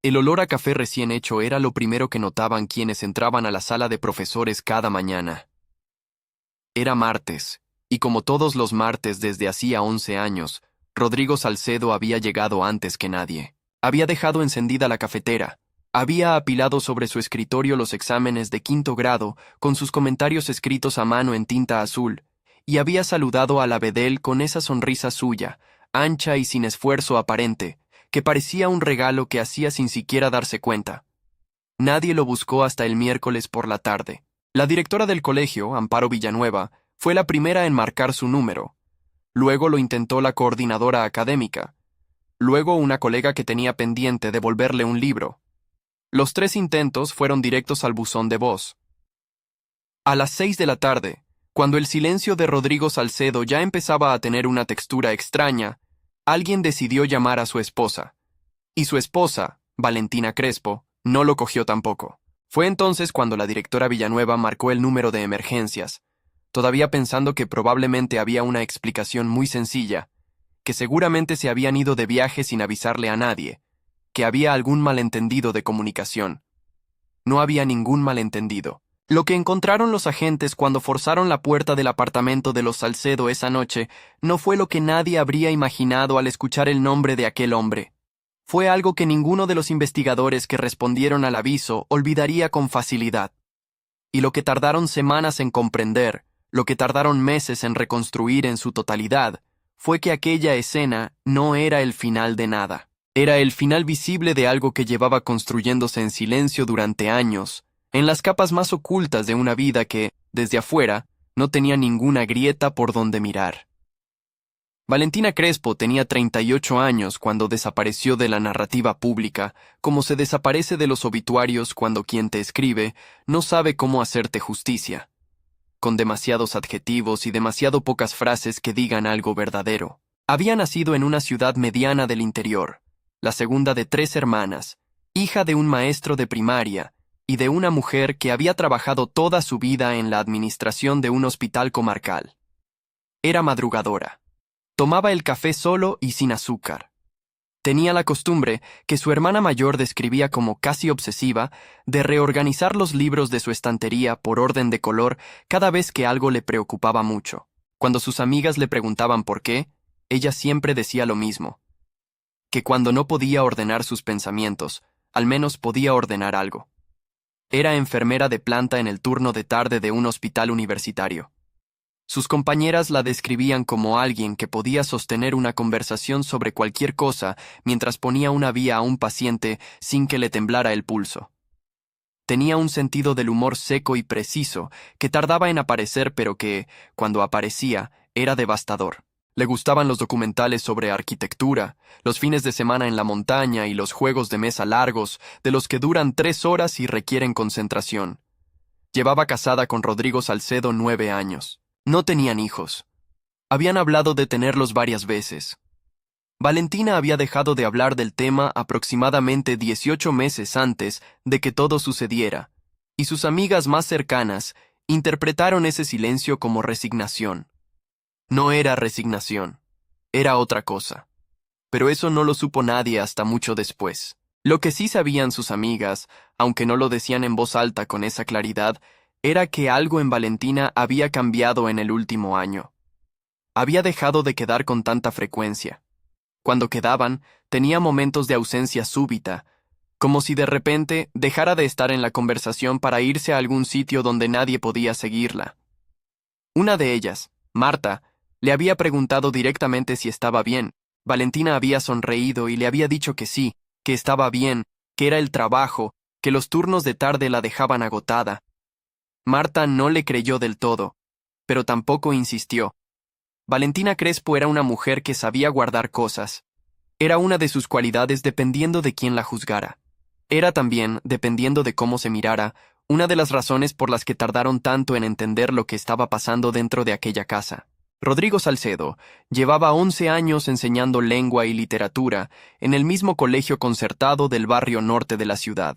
El olor a café recién hecho era lo primero que notaban quienes entraban a la sala de profesores cada mañana. Era martes, y como todos los martes desde hacía 11 años, Rodrigo Salcedo había llegado antes que nadie. Había dejado encendida la cafetera, había apilado sobre su escritorio los exámenes de 5º grado con sus comentarios escritos a mano en tinta azul, y había saludado a la Bedel con esa sonrisa suya, ancha y sin esfuerzo aparente, que parecía un regalo que hacía sin siquiera darse cuenta. Nadie lo buscó hasta el miércoles por la tarde. La directora del colegio, Amparo Villanueva, fue la primera en marcar su número. Luego lo intentó la coordinadora académica. Luego una colega que tenía pendiente devolverle un libro. Los 3 intentos fueron directos al buzón de voz. A las 6 de la tarde, cuando el silencio de Rodrigo Salcedo ya empezaba a tener una textura extraña, alguien decidió llamar a su esposa. Y su esposa, Valentina Crespo, no lo cogió tampoco. Fue entonces cuando la directora Villanueva marcó el número de emergencias, todavía pensando que probablemente había una explicación muy sencilla, que seguramente se habían ido de viaje sin avisarle a nadie, que había algún malentendido de comunicación. No había ningún malentendido. Lo que encontraron los agentes cuando forzaron la puerta del apartamento de los Salcedo esa noche no fue lo que nadie habría imaginado al escuchar el nombre de aquel hombre. Fue algo que ninguno de los investigadores que respondieron al aviso olvidaría con facilidad. Y lo que tardaron semanas en comprender, lo que tardaron meses en reconstruir en su totalidad, fue que aquella escena no era el final de nada. Era el final visible de algo que llevaba construyéndose en silencio durante años, en las capas más ocultas de una vida que, desde afuera, no tenía ninguna grieta por donde mirar. Valentina Crespo tenía 38 años cuando desapareció de la narrativa pública, como se desaparece de los obituarios cuando quien te escribe no sabe cómo hacerte justicia, con demasiados adjetivos y demasiado pocas frases que digan algo verdadero. Había nacido en una ciudad mediana del interior, la segunda de 3 hermanas, hija de un maestro de primaria y de una mujer que había trabajado toda su vida en la administración de un hospital comarcal. Era madrugadora. Tomaba el café solo y sin azúcar. Tenía la costumbre, que su hermana mayor describía como casi obsesiva, de reorganizar los libros de su estantería por orden de color cada vez que algo le preocupaba mucho. Cuando sus amigas le preguntaban por qué, ella siempre decía lo mismo, que cuando no podía ordenar sus pensamientos, al menos podía ordenar algo. Era enfermera de planta en el turno de tarde de un hospital universitario. Sus compañeras la describían como alguien que podía sostener una conversación sobre cualquier cosa mientras ponía una vía a un paciente sin que le temblara el pulso. Tenía un sentido del humor seco y preciso que tardaba en aparecer, pero que, cuando aparecía, era devastador. Le gustaban los documentales sobre arquitectura, los fines de semana en la montaña y los juegos de mesa largos, de los que duran 3 horas y requieren concentración. Llevaba casada con Rodrigo Salcedo 9 años. No tenían hijos. Habían hablado de tenerlos varias veces. Valentina había dejado de hablar del tema aproximadamente 18 meses antes de que todo sucediera, y sus amigas más cercanas interpretaron ese silencio como resignación. No era resignación, era otra cosa. Pero eso no lo supo nadie hasta mucho después. Lo que sí sabían sus amigas, aunque no lo decían en voz alta con esa claridad, era que algo en Valentina había cambiado en el último año. Había dejado de quedar con tanta frecuencia. Cuando quedaban, tenía momentos de ausencia súbita, como si de repente dejara de estar en la conversación para irse a algún sitio donde nadie podía seguirla. Una de ellas, Marta, le había preguntado directamente si estaba bien. Valentina había sonreído y le había dicho que sí, que estaba bien, que era el trabajo, que los turnos de tarde la dejaban agotada. Marta no le creyó del todo, pero tampoco insistió. Valentina Crespo era una mujer que sabía guardar cosas. Era una de sus cualidades dependiendo de quién la juzgara. Era también, dependiendo de cómo se mirara, una de las razones por las que tardaron tanto en entender lo que estaba pasando dentro de aquella casa. Rodrigo Salcedo llevaba 11 años enseñando lengua y literatura en el mismo colegio concertado del barrio norte de la ciudad.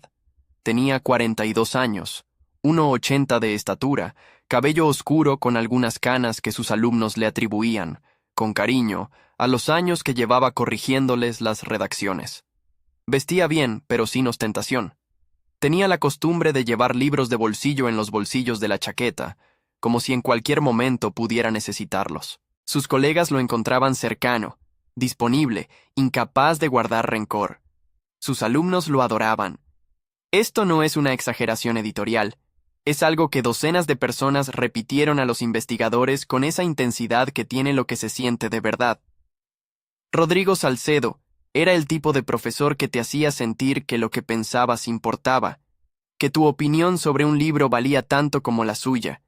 Tenía 42 años. 1,80 de estatura, cabello oscuro con algunas canas que sus alumnos le atribuían, con cariño, a los años que llevaba corrigiéndoles las redacciones. Vestía bien, pero sin ostentación. Tenía la costumbre de llevar libros de bolsillo en los bolsillos de la chaqueta, como si en cualquier momento pudiera necesitarlos. Sus colegas lo encontraban cercano, disponible, incapaz de guardar rencor. Sus alumnos lo adoraban. Esto no es una exageración editorial. Es algo que docenas de personas repitieron a los investigadores con esa intensidad que tiene lo que se siente de verdad. Rodrigo Salcedo era el tipo de profesor que te hacía sentir que lo que pensabas importaba, que tu opinión sobre un libro valía tanto como la suya,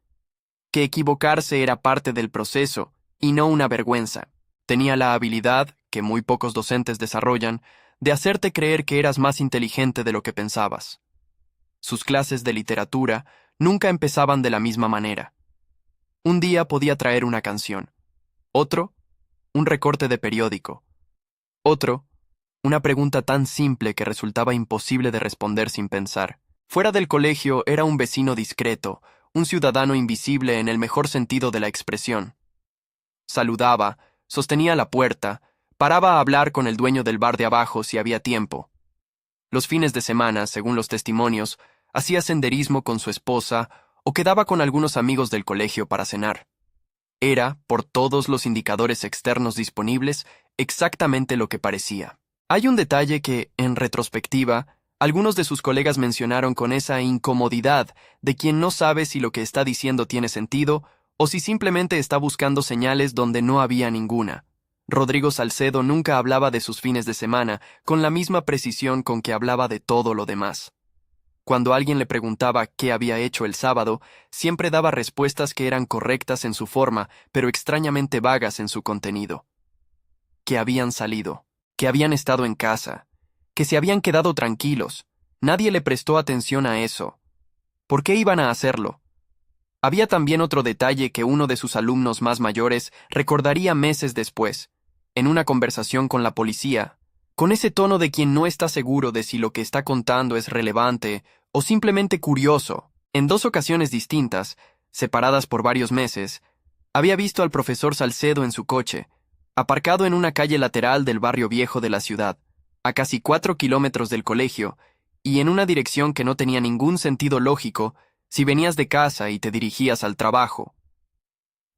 que equivocarse era parte del proceso y no una vergüenza. Tenía la habilidad, que muy pocos docentes desarrollan, de hacerte creer que eras más inteligente de lo que pensabas. Sus clases de literatura nunca empezaban de la misma manera. Un día podía traer una canción, otro, un recorte de periódico, otro, una pregunta tan simple que resultaba imposible de responder sin pensar. Fuera del colegio era un vecino discreto, un ciudadano invisible en el mejor sentido de la expresión. Saludaba, sostenía la puerta, paraba a hablar con el dueño del bar de abajo si había tiempo. Los fines de semana, según los testimonios, hacía senderismo con su esposa o quedaba con algunos amigos del colegio para cenar. Era, por todos los indicadores externos disponibles, exactamente lo que parecía. Hay un detalle que, en retrospectiva, algunos de sus colegas mencionaron con esa incomodidad de quien no sabe si lo que está diciendo tiene sentido o si simplemente está buscando señales donde no había ninguna. Rodrigo Salcedo nunca hablaba de sus fines de semana con la misma precisión con que hablaba de todo lo demás. Cuando alguien le preguntaba qué había hecho el sábado, siempre daba respuestas que eran correctas en su forma, pero extrañamente vagas en su contenido. Que habían salido, que habían estado en casa, que se habían quedado tranquilos. Nadie le prestó atención a eso. ¿Por qué iban a hacerlo? Había también otro detalle que uno de sus alumnos más mayores recordaría meses después, en una conversación con la policía, con ese tono de quien no está seguro de si lo que está contando es relevante o simplemente curioso. En 2 ocasiones distintas, separadas por varios meses, había visto al profesor Salcedo en su coche, aparcado en una calle lateral del barrio viejo de la ciudad, a casi 4 kilómetros del colegio, y en una dirección que no tenía ningún sentido lógico si venías de casa y te dirigías al trabajo.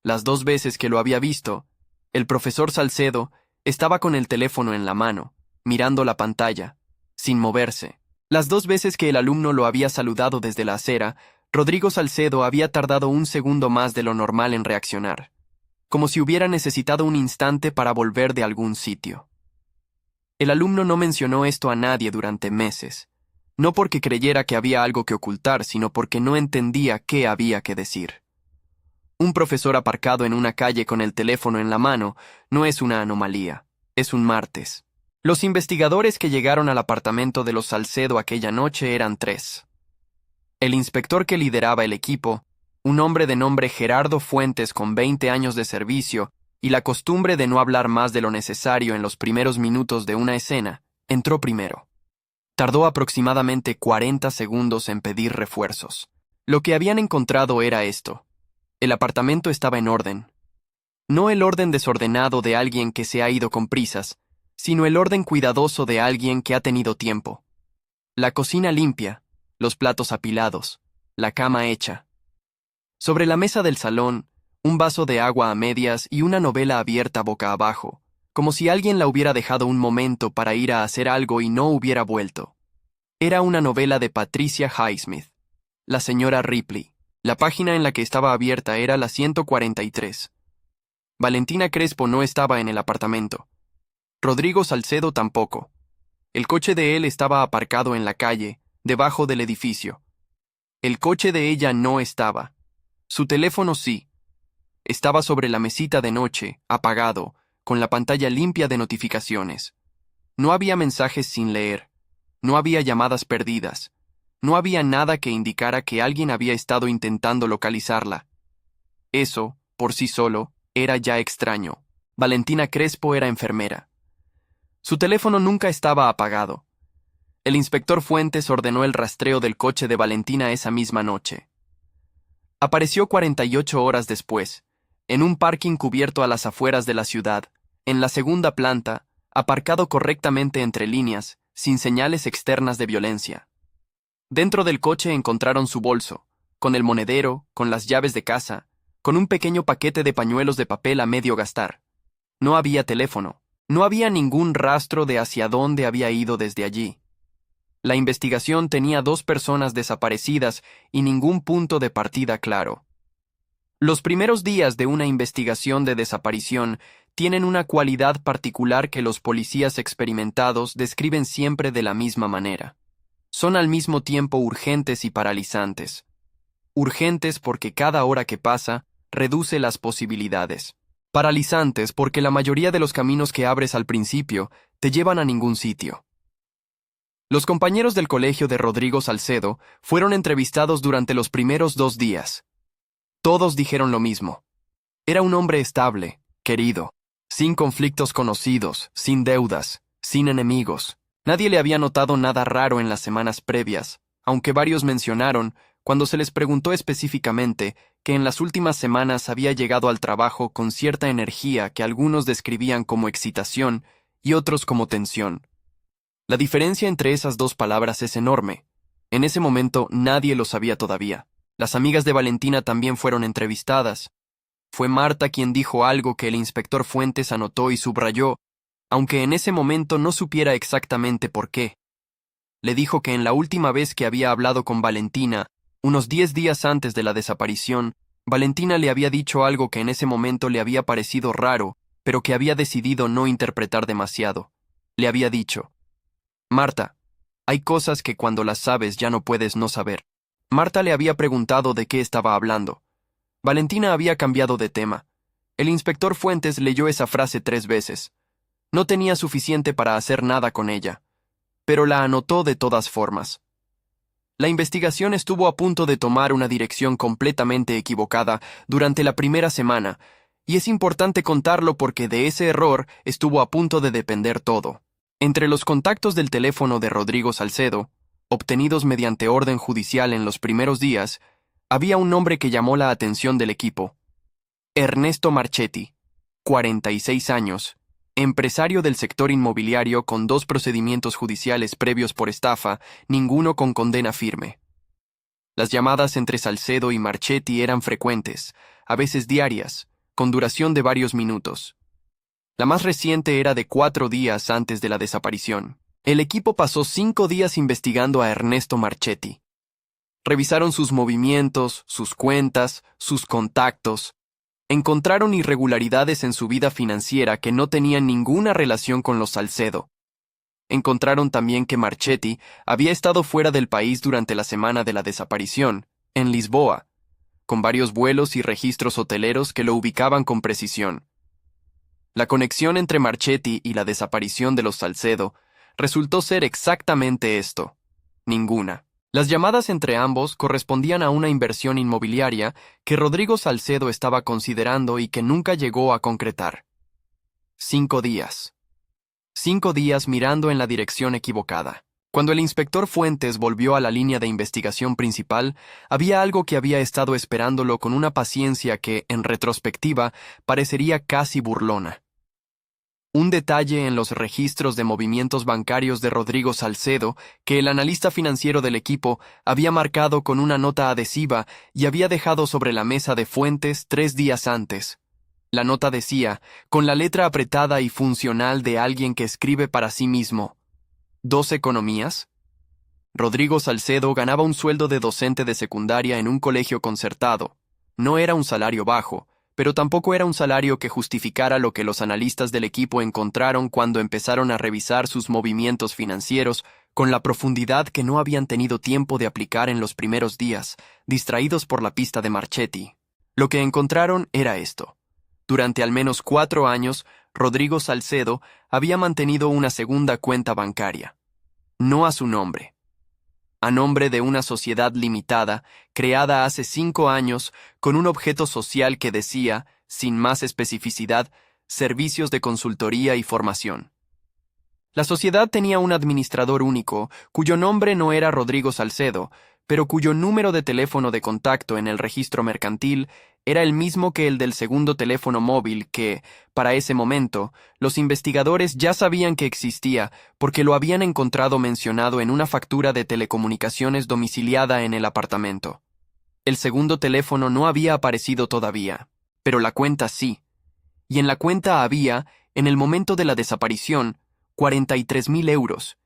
Las 2 veces que lo había visto, el profesor Salcedo estaba con el teléfono en la mano, mirando la pantalla, sin moverse. Las 2 veces que el alumno lo había saludado desde la acera, Rodrigo Salcedo había tardado un segundo más de lo normal en reaccionar, como si hubiera necesitado un instante para volver de algún sitio. El alumno no mencionó esto a nadie durante meses, no porque creyera que había algo que ocultar, sino porque no entendía qué había que decir. Un profesor aparcado en una calle con el teléfono en la mano no es una anomalía, es un martes. Los investigadores que llegaron al apartamento de los Salcedo aquella noche eran 3. El inspector que lideraba el equipo, un hombre de nombre Gerardo Fuentes con 20 años de servicio y la costumbre de no hablar más de lo necesario en los primeros minutos de una escena, entró primero. Tardó aproximadamente 40 segundos en pedir refuerzos. Lo que habían encontrado era esto. El apartamento estaba en orden. No el orden desordenado de alguien que se ha ido con prisas, sino el orden cuidadoso de alguien que ha tenido tiempo. La cocina limpia, los platos apilados, la cama hecha. Sobre la mesa del salón, un vaso de agua a medias y una novela abierta boca abajo, como si alguien la hubiera dejado un momento para ir a hacer algo y no hubiera vuelto. Era una novela de Patricia Highsmith, La señora Ripley. La página en la que estaba abierta era la 143. Valentina Crespo no estaba en el apartamento. Rodrigo Salcedo tampoco. El coche de él estaba aparcado en la calle, debajo del edificio. El coche de ella no estaba. Su teléfono sí. Estaba sobre la mesita de noche, apagado, con la pantalla limpia de notificaciones. No había mensajes sin leer. No había llamadas perdidas. No había nada que indicara que alguien había estado intentando localizarla. Eso, por sí solo, era ya extraño. Valentina Crespo era enfermera. Su teléfono nunca estaba apagado. El inspector Fuentes ordenó el rastreo del coche de Valentina esa misma noche. Apareció 48 horas después, en un parking cubierto a las afueras de la ciudad, en la segunda planta, aparcado correctamente entre líneas, sin señales externas de violencia. Dentro del coche encontraron su bolso, con el monedero, con las llaves de casa, con un pequeño paquete de pañuelos de papel a medio gastar. No había teléfono, no había ningún rastro de hacia dónde había ido desde allí. La investigación tenía 2 personas desaparecidas y ningún punto de partida claro. Los primeros días de una investigación de desaparición tienen una cualidad particular que los policías experimentados describen siempre de la misma manera. Son al mismo tiempo urgentes y paralizantes. Urgentes porque cada hora que pasa reduce las posibilidades. Paralizantes porque la mayoría de los caminos que abres al principio te llevan a ningún sitio. Los compañeros del colegio de Rodrigo Salcedo fueron entrevistados durante los primeros 2 días. Todos dijeron lo mismo. Era un hombre estable, querido, sin conflictos conocidos, sin deudas, sin enemigos. Nadie le había notado nada raro en las semanas previas, aunque varios mencionaron, cuando se les preguntó específicamente, que en las últimas semanas había llegado al trabajo con cierta energía que algunos describían como excitación y otros como tensión. La diferencia entre esas 2 palabras es enorme. En ese momento nadie lo sabía todavía. Las amigas de Valentina también fueron entrevistadas. Fue Marta quien dijo algo que el inspector Fuentes anotó y subrayó, aunque en ese momento no supiera exactamente por qué. Le dijo que en la última vez que había hablado con Valentina, unos 10 días antes de la desaparición, Valentina le había dicho algo que en ese momento le había parecido raro, pero que había decidido no interpretar demasiado. Le había dicho: Marta, hay cosas que cuando las sabes ya no puedes no saber. Marta le había preguntado de qué estaba hablando. Valentina había cambiado de tema. El inspector Fuentes leyó esa frase 3 veces. No tenía suficiente para hacer nada con ella, pero la anotó de todas formas. La investigación estuvo a punto de tomar una dirección completamente equivocada durante la primera semana, y es importante contarlo porque de ese error estuvo a punto de depender todo. Entre los contactos del teléfono de Rodrigo Salcedo, obtenidos mediante orden judicial en los primeros días, había un nombre que llamó la atención del equipo. Ernesto Marchetti, 46 años, empresario del sector inmobiliario con 2 procedimientos judiciales previos por estafa, ninguno con condena firme. Las llamadas entre Salcedo y Marchetti eran frecuentes, a veces diarias, con duración de varios minutos. La más reciente era de 4 días antes de la desaparición. El equipo pasó 5 días investigando a Ernesto Marchetti. Revisaron sus movimientos, sus cuentas, sus contactos. Encontraron irregularidades en su vida financiera que no tenían ninguna relación con los Salcedo. Encontraron también que Marchetti había estado fuera del país durante la semana de la desaparición, en Lisboa, con varios vuelos y registros hoteleros que lo ubicaban con precisión. La conexión entre Marchetti y la desaparición de los Salcedo resultó ser exactamente esto: ninguna. Las llamadas entre ambos correspondían a una inversión inmobiliaria que Rodrigo Salcedo estaba considerando y que nunca llegó a concretar. 5 días. 5 días mirando en la dirección equivocada. Cuando el inspector Fuentes volvió a la línea de investigación principal, había algo que había estado esperándolo con una paciencia que, en retrospectiva, parecería casi burlona. Un detalle en los registros de movimientos bancarios de Rodrigo Salcedo que el analista financiero del equipo había marcado con una nota adhesiva y había dejado sobre la mesa de Fuentes 3 días antes. La nota decía, con la letra apretada y funcional de alguien que escribe para sí mismo: ¿2 economías? Rodrigo Salcedo ganaba un sueldo de docente de secundaria en un colegio concertado. No era un salario bajo, pero tampoco era un salario que justificara lo que los analistas del equipo encontraron cuando empezaron a revisar sus movimientos financieros con la profundidad que no habían tenido tiempo de aplicar en los primeros días, distraídos por la pista de Marchetti. Lo que encontraron era esto. Durante al menos 4 años, Rodrigo Salcedo había mantenido una segunda cuenta bancaria. No a su nombre. A nombre de una sociedad limitada, creada hace 5 años, con un objeto social que decía, sin más especificidad, servicios de consultoría y formación. La sociedad tenía un administrador único, cuyo nombre no era Rodrigo Salcedo, pero cuyo número de teléfono de contacto en el registro mercantil era el mismo que el del segundo teléfono móvil que, para ese momento, los investigadores ya sabían que existía porque lo habían encontrado mencionado en una factura de telecomunicaciones domiciliada en el apartamento. El segundo teléfono no había aparecido todavía, pero la cuenta sí. Y en la cuenta había, en el momento de la desaparición, 43.000 euros.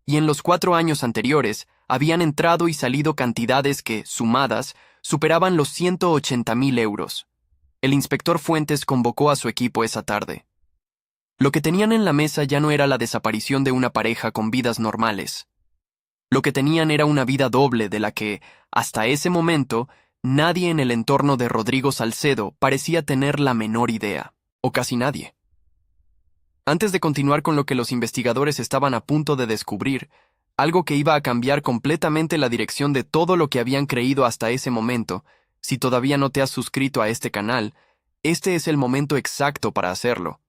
Y en los 4 años anteriores habían entrado y salido cantidades que, sumadas, superaban los 180.000 euros. El inspector Fuentes convocó a su equipo esa tarde. Lo que tenían en la mesa ya no era la desaparición de una pareja con vidas normales. Lo que tenían era una vida doble de la que, hasta ese momento, nadie en el entorno de Rodrigo Salcedo parecía tener la menor idea, o casi nadie. Antes de continuar con lo que los investigadores estaban a punto de descubrir, algo que iba a cambiar completamente la dirección de todo lo que habían creído hasta ese momento, si todavía no te has suscrito a este canal, este es el momento exacto para hacerlo.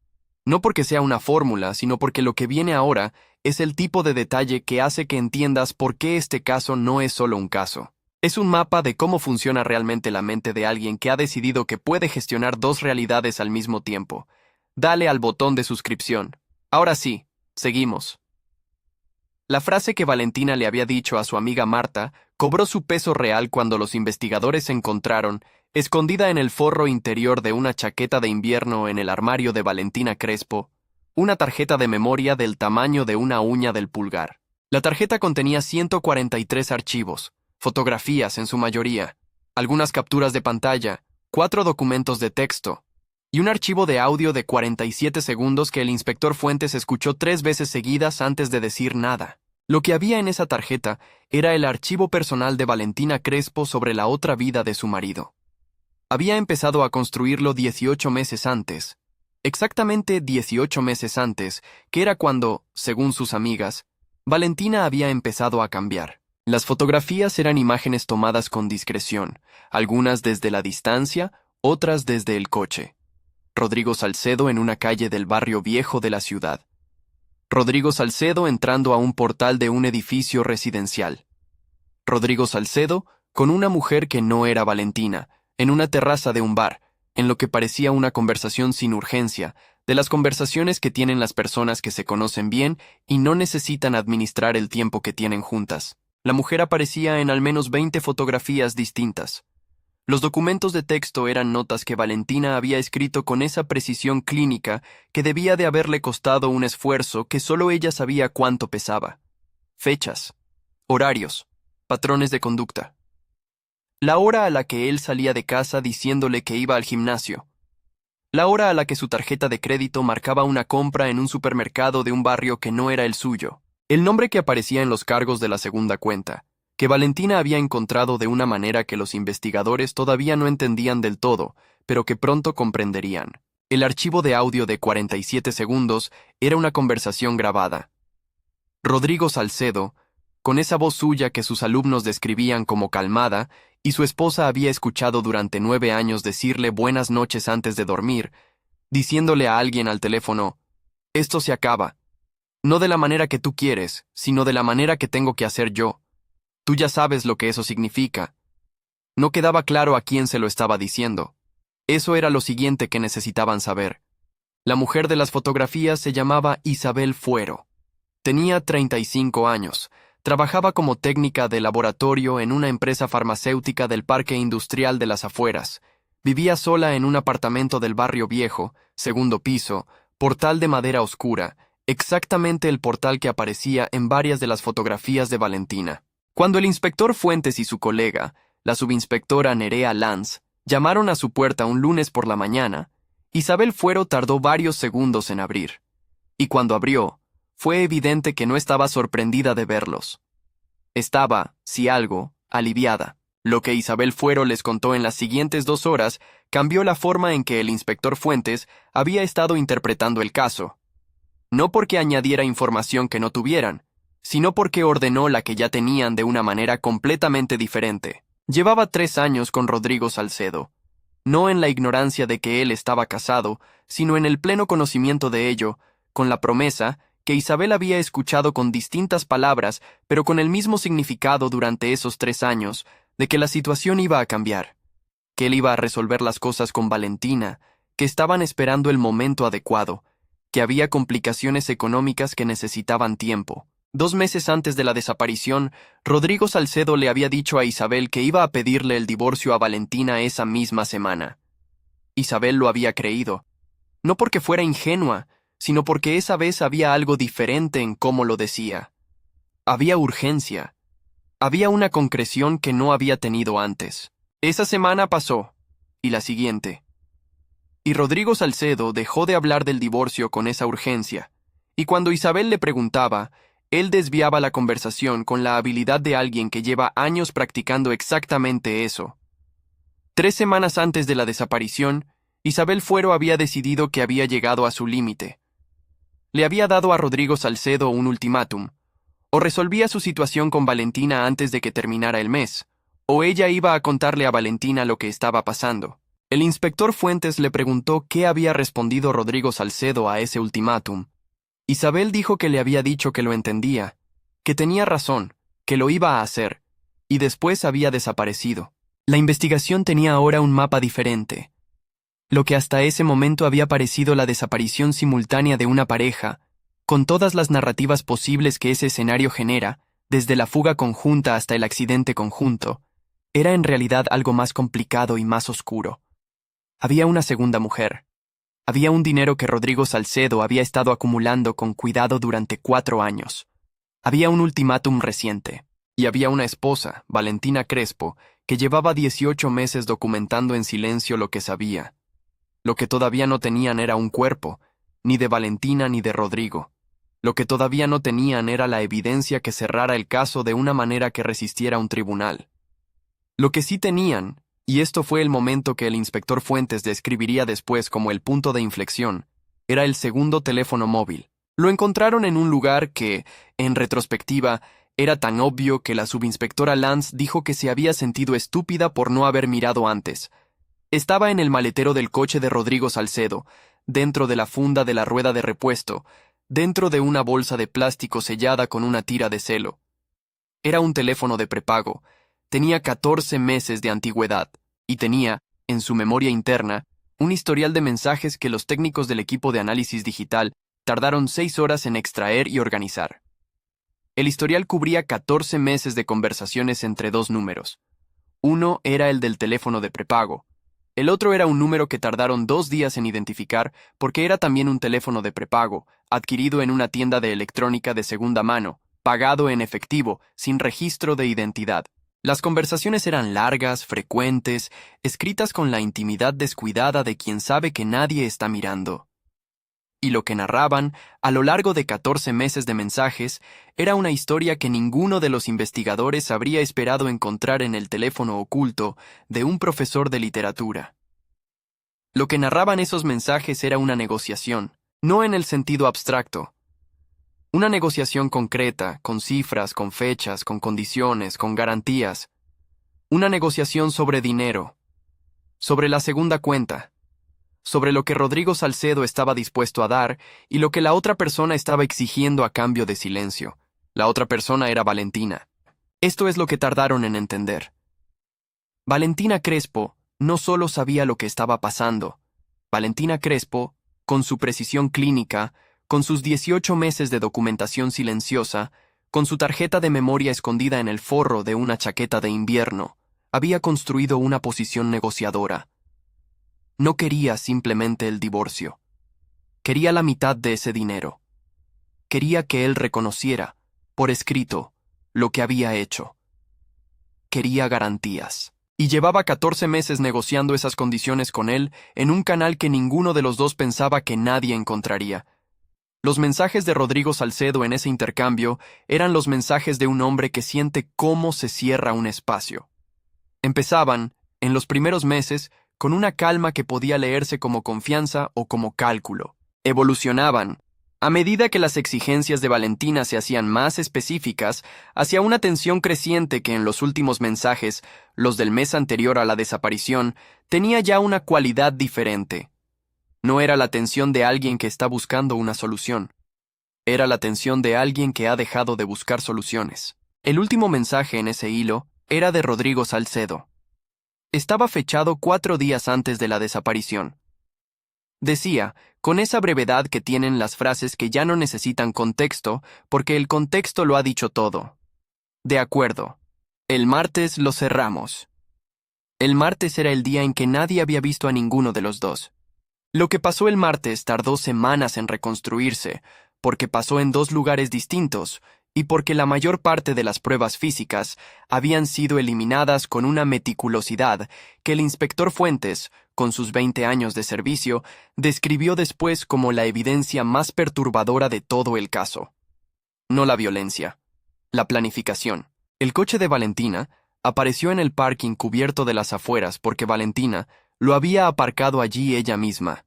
No porque sea una fórmula, sino porque lo que viene ahora es el tipo de detalle que hace que entiendas por qué este caso no es solo un caso. Es un mapa de cómo funciona realmente la mente de alguien que ha decidido que puede gestionar dos realidades al mismo tiempo. Dale al botón de suscripción. Ahora sí, seguimos. La frase que Valentina le había dicho a su amiga Marta cobró su peso real cuando los investigadores encontraron, escondida en el forro interior de una chaqueta de invierno en el armario de Valentina Crespo, una tarjeta de memoria del tamaño de una uña del pulgar. La tarjeta contenía 143 archivos, fotografías en su mayoría, algunas capturas de pantalla, 4 documentos de texto, y un archivo de audio de 47 segundos que el inspector Fuentes escuchó 3 veces seguidas antes de decir nada. Lo que había en esa tarjeta era el archivo personal de Valentina Crespo sobre la otra vida de su marido. Había empezado a construirlo 18 meses antes, exactamente 18 meses antes, que era cuando, según sus amigas, Valentina había empezado a cambiar. Las fotografías eran imágenes tomadas con discreción, algunas desde la distancia, otras desde el coche. Rodrigo Salcedo en una calle del barrio viejo de la ciudad. Rodrigo Salcedo entrando a un portal de un edificio residencial. Rodrigo Salcedo con una mujer que no era Valentina, en una terraza de un bar, en lo que parecía una conversación sin urgencia, de las conversaciones que tienen las personas que se conocen bien y no necesitan administrar el tiempo que tienen juntas. La mujer aparecía en al menos 20 fotografías distintas. Los documentos de texto eran notas que Valentina había escrito con esa precisión clínica que debía de haberle costado un esfuerzo que solo ella sabía cuánto pesaba. Fechas, horarios, patrones de conducta. La hora a la que él salía de casa diciéndole que iba al gimnasio. La hora a la que su tarjeta de crédito marcaba una compra en un supermercado de un barrio que no era el suyo. El nombre que aparecía en los cargos de la segunda cuenta, que Valentina había encontrado de una manera que los investigadores todavía no entendían del todo, pero que pronto comprenderían. El archivo de audio de 47 segundos era una conversación grabada. Rodrigo Salcedo, con esa voz suya que sus alumnos describían como calmada, y su esposa había escuchado durante 9 años decirle buenas noches antes de dormir, diciéndole a alguien al teléfono, «Esto se acaba. No de la manera que tú quieres, sino de la manera que tengo que hacer yo. Tú ya sabes lo que eso significa». No quedaba claro a quién se lo estaba diciendo. Eso era lo siguiente que necesitaban saber. La mujer de las fotografías se llamaba Isabel Fuero. Tenía 35 años. Trabajaba como técnica de laboratorio en una empresa farmacéutica del Parque Industrial de las Afueras. Vivía sola en un apartamento del barrio viejo, segundo piso, portal de madera oscura, exactamente el portal que aparecía en varias de las fotografías de Valentina. Cuando el inspector Fuentes y su colega, la subinspectora Nerea Lanz, llamaron a su puerta un lunes por la mañana, Isabel Fuero tardó varios segundos en abrir. Y cuando abrió, fue evidente que no estaba sorprendida de verlos. Estaba, si algo, aliviada. Lo que Isabel Fuero les contó en las siguientes 2 horas cambió la forma en que el inspector Fuentes había estado interpretando el caso. No porque añadiera información que no tuvieran, sino porque ordenó la que ya tenían de una manera completamente diferente. Llevaba 3 años con Rodrigo Salcedo, no en la ignorancia de que él estaba casado, sino en el pleno conocimiento de ello, con la promesa que Isabel había escuchado con distintas palabras, pero con el mismo significado durante esos 3 años, de que la situación iba a cambiar. que él iba a resolver las cosas con Valentina, que estaban esperando el momento adecuado, que había complicaciones económicas que necesitaban tiempo. 2 meses antes de la desaparición, Rodrigo Salcedo le había dicho a Isabel que iba a pedirle el divorcio a Valentina esa misma semana. Isabel lo había creído, no porque fuera ingenua, sino porque esa vez había algo diferente en cómo lo decía. Había urgencia. Había una concreción que no había tenido antes. Esa semana pasó, y la siguiente. Y Rodrigo Salcedo dejó de hablar del divorcio con esa urgencia, y cuando Isabel le preguntaba, él desviaba la conversación con la habilidad de alguien que lleva años practicando exactamente eso. 3 semanas antes de la desaparición, Isabel Fuero había decidido que había llegado a su límite. Le había dado a Rodrigo Salcedo un ultimátum. O resolvía su situación con Valentina antes de que terminara el mes, o ella iba a contarle a Valentina lo que estaba pasando. El inspector Fuentes le preguntó qué había respondido Rodrigo Salcedo a ese ultimátum. Isabel dijo que le había dicho que lo entendía, que tenía razón, que lo iba a hacer, y después había desaparecido. La investigación tenía ahora un mapa diferente. Lo que hasta ese momento había parecido la desaparición simultánea de una pareja, con todas las narrativas posibles que ese escenario genera, desde la fuga conjunta hasta el accidente conjunto, era en realidad algo más complicado y más oscuro. Había una segunda mujer. Había un dinero que Rodrigo Salcedo había estado acumulando con cuidado durante 4 años. Había un ultimátum reciente. Y había una esposa, Valentina Crespo, que llevaba 18 meses documentando en silencio lo que sabía. Lo que todavía no tenían era un cuerpo, ni de Valentina ni de Rodrigo. Lo que todavía no tenían era la evidencia que cerrara el caso de una manera que resistiera un tribunal. Lo que sí tenían, y esto fue el momento que el inspector Fuentes describiría después como el punto de inflexión, era el segundo teléfono móvil. Lo encontraron en un lugar que, en retrospectiva, era tan obvio que la subinspectora Lance dijo que se había sentido estúpida por no haber mirado antes. Estaba en el maletero del coche de Rodrigo Salcedo, dentro de la funda de la rueda de repuesto, dentro de una bolsa de plástico sellada con una tira de celo. Era un teléfono de prepago, tenía 14 meses de antigüedad, y tenía, en su memoria interna, un historial de mensajes que los técnicos del equipo de análisis digital tardaron 6 horas en extraer y organizar. El historial cubría 14 meses de conversaciones entre 2 números. Uno era el del teléfono de prepago. El otro era un número que tardaron 2 días en identificar porque era también un teléfono de prepago, adquirido en una tienda de electrónica de segunda mano, pagado en efectivo, sin registro de identidad. Las conversaciones eran largas, frecuentes, escritas con la intimidad descuidada de quien sabe que nadie está mirando. Y lo que narraban, a lo largo de 14 meses de mensajes, era una historia que ninguno de los investigadores habría esperado encontrar en el teléfono oculto de un profesor de literatura. Lo que narraban esos mensajes era una negociación, no en el sentido abstracto. Una negociación concreta, con cifras, con fechas, con condiciones, con garantías. Una negociación sobre dinero, sobre la segunda cuenta, sobre lo que Rodrigo Salcedo estaba dispuesto a dar y lo que la otra persona estaba exigiendo a cambio de silencio. La otra persona era Valentina. Esto es lo que tardaron en entender. Valentina Crespo no solo sabía lo que estaba pasando. Valentina Crespo, con su precisión clínica, con sus 18 meses de documentación silenciosa, con su tarjeta de memoria escondida en el forro de una chaqueta de invierno, había construido una posición negociadora. No quería simplemente el divorcio. Quería la mitad de ese dinero. Quería que él reconociera, por escrito, lo que había hecho. Quería garantías. Y llevaba 14 meses negociando esas condiciones con él en un canal que ninguno de los dos pensaba que nadie encontraría. Los mensajes de Rodrigo Salcedo en ese intercambio eran los mensajes de un hombre que siente cómo se cierra un espacio. Empezaban, en los primeros meses, con una calma que podía leerse como confianza o como cálculo. Evolucionaban, a medida que las exigencias de Valentina se hacían más específicas, hacia una tensión creciente que en los últimos mensajes, los del mes anterior a la desaparición, tenía ya una cualidad diferente. No era la tensión de alguien que está buscando una solución. Era la tensión de alguien que ha dejado de buscar soluciones. El último mensaje en ese hilo era de Rodrigo Salcedo. Estaba fechado 4 días antes de la desaparición. Decía, con esa brevedad que tienen las frases que ya no necesitan contexto, porque el contexto lo ha dicho todo. De acuerdo. El martes lo cerramos. El martes era el día en que nadie había visto a ninguno de los dos. Lo que pasó el martes tardó semanas en reconstruirse, porque pasó en 2 lugares distintos, y porque la mayor parte de las pruebas físicas habían sido eliminadas con una meticulosidad que el inspector Fuentes, con sus 20 años de servicio, describió después como la evidencia más perturbadora de todo el caso. No la violencia, la planificación. El coche de Valentina apareció en el parking cubierto de las afueras porque Valentina lo había aparcado allí ella misma.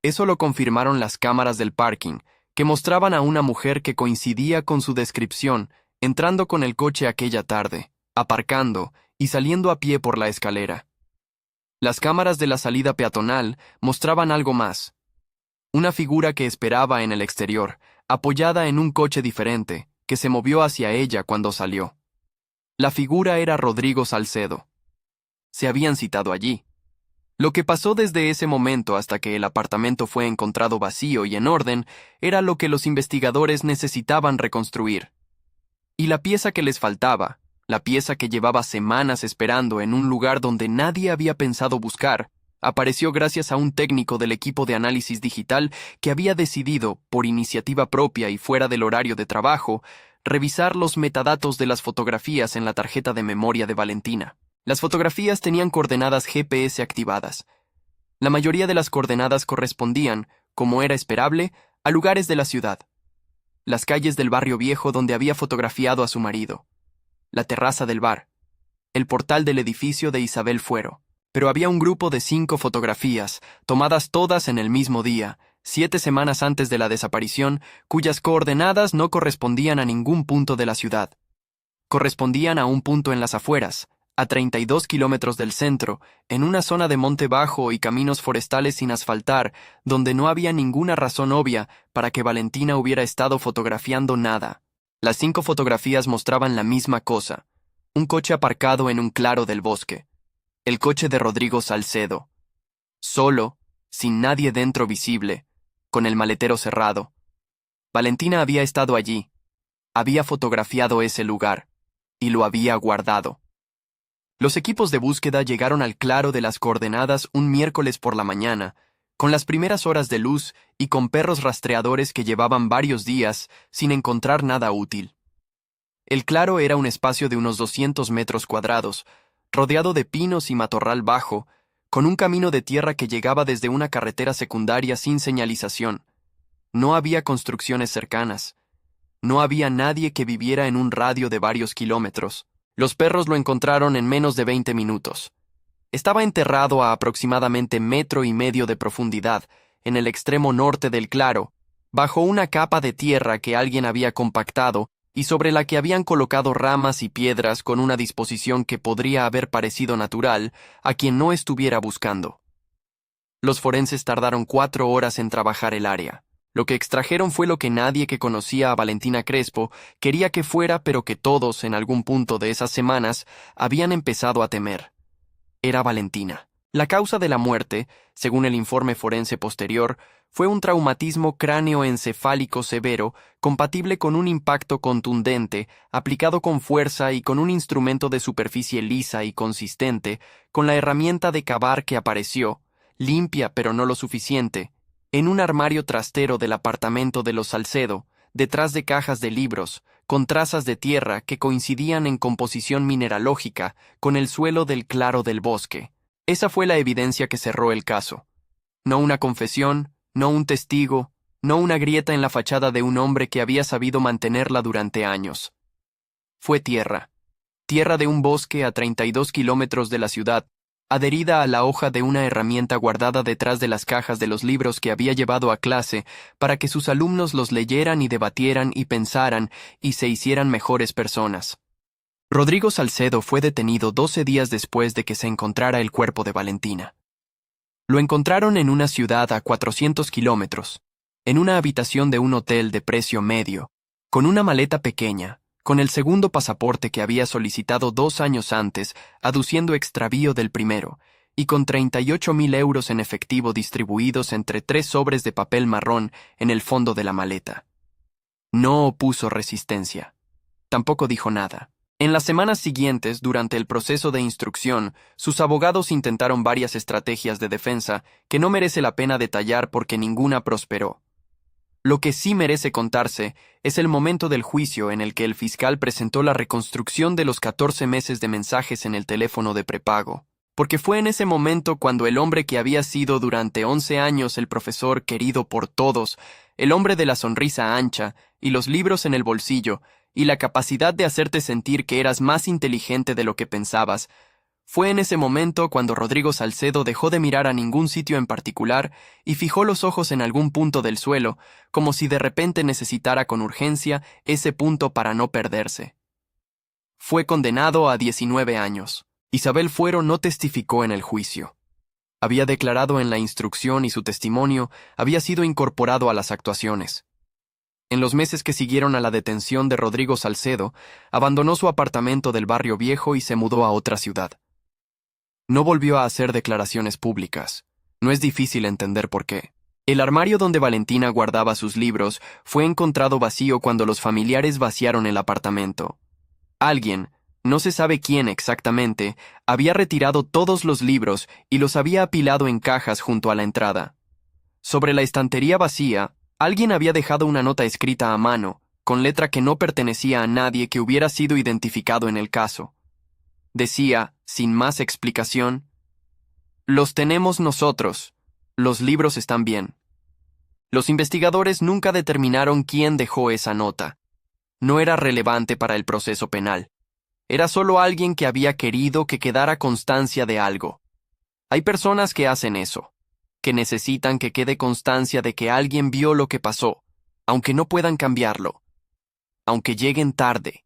Eso lo confirmaron las cámaras del parking, que mostraban a una mujer que coincidía con su descripción, entrando con el coche aquella tarde, aparcando y saliendo a pie por la escalera. Las cámaras de la salida peatonal mostraban algo más. Una figura que esperaba en el exterior, apoyada en un coche diferente, que se movió hacia ella cuando salió. La figura era Rodrigo Salcedo. Se habían citado allí. Lo que pasó desde ese momento hasta que el apartamento fue encontrado vacío y en orden era lo que los investigadores necesitaban reconstruir. Y la pieza que les faltaba, la pieza que llevaba semanas esperando en un lugar donde nadie había pensado buscar, apareció gracias a un técnico del equipo de análisis digital que había decidido, por iniciativa propia y fuera del horario de trabajo, revisar los metadatos de las fotografías en la tarjeta de memoria de Valentina. Las fotografías tenían coordenadas GPS activadas. La mayoría de las coordenadas correspondían, como era esperable, a lugares de la ciudad. Las calles del barrio viejo donde había fotografiado a su marido. La terraza del bar. El portal del edificio de Isabel Fuero. Pero había un grupo de 5 fotografías, tomadas todas en el mismo día, 7 semanas antes de la desaparición, cuyas coordenadas no correspondían a ningún punto de la ciudad. Correspondían a un punto en las afueras, a 32 kilómetros del centro, en una zona de monte bajo y caminos forestales sin asfaltar, donde no había ninguna razón obvia para que Valentina hubiera estado fotografiando nada. Las 5 fotografías mostraban la misma cosa: un coche aparcado en un claro del bosque. El coche de Rodrigo Salcedo. Solo, sin nadie dentro visible, con el maletero cerrado. Valentina había estado allí, había fotografiado ese lugar, y lo había guardado. Los equipos de búsqueda llegaron al claro de las coordenadas un miércoles por la mañana, con las primeras horas de luz y con perros rastreadores que llevaban varios días sin encontrar nada útil. El claro era un espacio de unos 200 metros cuadrados, rodeado de pinos y matorral bajo, con un camino de tierra que llegaba desde una carretera secundaria sin señalización. No había construcciones cercanas. No había nadie que viviera en un radio de varios kilómetros. Los perros lo encontraron en menos de 20 minutos. Estaba enterrado a aproximadamente 1,5 metros de profundidad, en el extremo norte del claro, bajo una capa de tierra que alguien había compactado y sobre la que habían colocado ramas y piedras con una disposición que podría haber parecido natural a quien no estuviera buscando. Los forenses tardaron 4 horas en trabajar el área. Lo que extrajeron fue lo que nadie que conocía a Valentina Crespo quería que fuera, pero que todos, en algún punto de esas semanas, habían empezado a temer. Era Valentina. La causa de la muerte, según el informe forense posterior, fue un traumatismo cráneoencefálico severo, compatible con un impacto contundente, aplicado con fuerza y con un instrumento de superficie lisa y consistente, con la herramienta de cavar que apareció, limpia pero no lo suficiente, en un armario trastero del apartamento de los Salcedo, detrás de cajas de libros, con trazas de tierra que coincidían en composición mineralógica con el suelo del claro del bosque. Esa fue la evidencia que cerró el caso. No una confesión, no un testigo, no una grieta en la fachada de un hombre que había sabido mantenerla durante años. Fue tierra. Tierra de un bosque a 32 kilómetros de la ciudad, adherida a la hoja de una herramienta guardada detrás de las cajas de los libros que había llevado a clase para que sus alumnos los leyeran y debatieran y pensaran y se hicieran mejores personas. Rodrigo Salcedo fue detenido 12 días después de que se encontrara el cuerpo de Valentina. Lo encontraron en una ciudad a 400 kilómetros, en una habitación de un hotel de precio medio, con una maleta pequeña, con el segundo pasaporte que había solicitado 2 años antes, aduciendo extravío del primero, y con 38.000 euros en efectivo distribuidos entre 3 sobres de papel marrón en el fondo de la maleta. No opuso resistencia. Tampoco dijo nada. En las semanas siguientes, durante el proceso de instrucción, sus abogados intentaron varias estrategias de defensa que no merece la pena detallar porque ninguna prosperó. Lo que sí merece contarse es el momento del juicio en el que el fiscal presentó la reconstrucción de los 14 meses de mensajes en el teléfono de prepago, porque fue en ese momento cuando el hombre que había sido durante 11 años el profesor querido por todos, el hombre de la sonrisa ancha y los libros en el bolsillo, y la capacidad de hacerte sentir que eras más inteligente de lo que pensabas, fue en ese momento cuando Rodrigo Salcedo dejó de mirar a ningún sitio en particular y fijó los ojos en algún punto del suelo, como si de repente necesitara con urgencia ese punto para no perderse. Fue condenado a 19 años. Isabel Fuero no testificó en el juicio. Había declarado en la instrucción y su testimonio había sido incorporado a las actuaciones. En los meses que siguieron a la detención de Rodrigo Salcedo, abandonó su apartamento del Barrio Viejo y se mudó a otra ciudad. No volvió a hacer declaraciones públicas. No es difícil entender por qué. El armario donde Valentina guardaba sus libros fue encontrado vacío cuando los familiares vaciaron el apartamento. Alguien, no se sabe quién exactamente, había retirado todos los libros y los había apilado en cajas junto a la entrada. Sobre la estantería vacía, alguien había dejado una nota escrita a mano, con letra que no pertenecía a nadie que hubiera sido identificado en el caso. Decía, sin más explicación: «Los tenemos nosotros. Los libros están bien». Los investigadores nunca determinaron quién dejó esa nota. No era relevante para el proceso penal. Era solo alguien que había querido que quedara constancia de algo. Hay personas que hacen eso, que necesitan que quede constancia de que alguien vio lo que pasó, aunque no puedan cambiarlo, aunque lleguen tarde,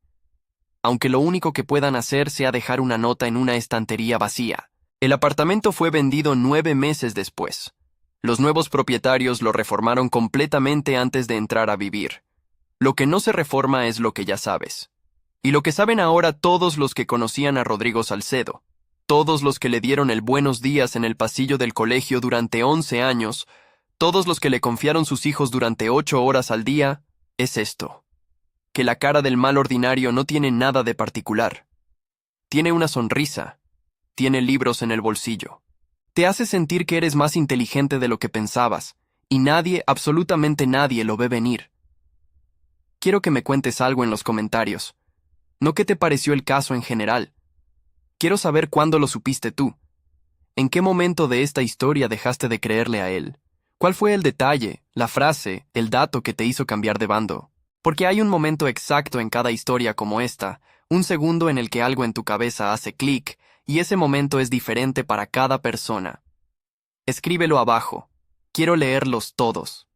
aunque lo único que puedan hacer sea dejar una nota en una estantería vacía. El apartamento fue vendido 9 meses después. Los nuevos propietarios lo reformaron completamente antes de entrar a vivir. Lo que no se reforma es lo que ya sabes. Y lo que saben ahora todos los que conocían a Rodrigo Salcedo, todos los que le dieron el buenos días en el pasillo del colegio durante 11 años, todos los que le confiaron sus hijos durante 8 horas al día, es esto: que la cara del mal ordinario no tiene nada de particular. Tiene una sonrisa, tiene libros en el bolsillo. Te hace sentir que eres más inteligente de lo que pensabas, y nadie, absolutamente nadie, lo ve venir. Quiero que me cuentes algo en los comentarios. No qué te pareció el caso en general. Quiero saber cuándo lo supiste tú. ¿En qué momento de esta historia dejaste de creerle a él? ¿Cuál fue el detalle, la frase, el dato que te hizo cambiar de bando? Porque hay un momento exacto en cada historia como esta, un segundo en el que algo en tu cabeza hace clic, y ese momento es diferente para cada persona. Escríbelo abajo. Quiero leerlos todos.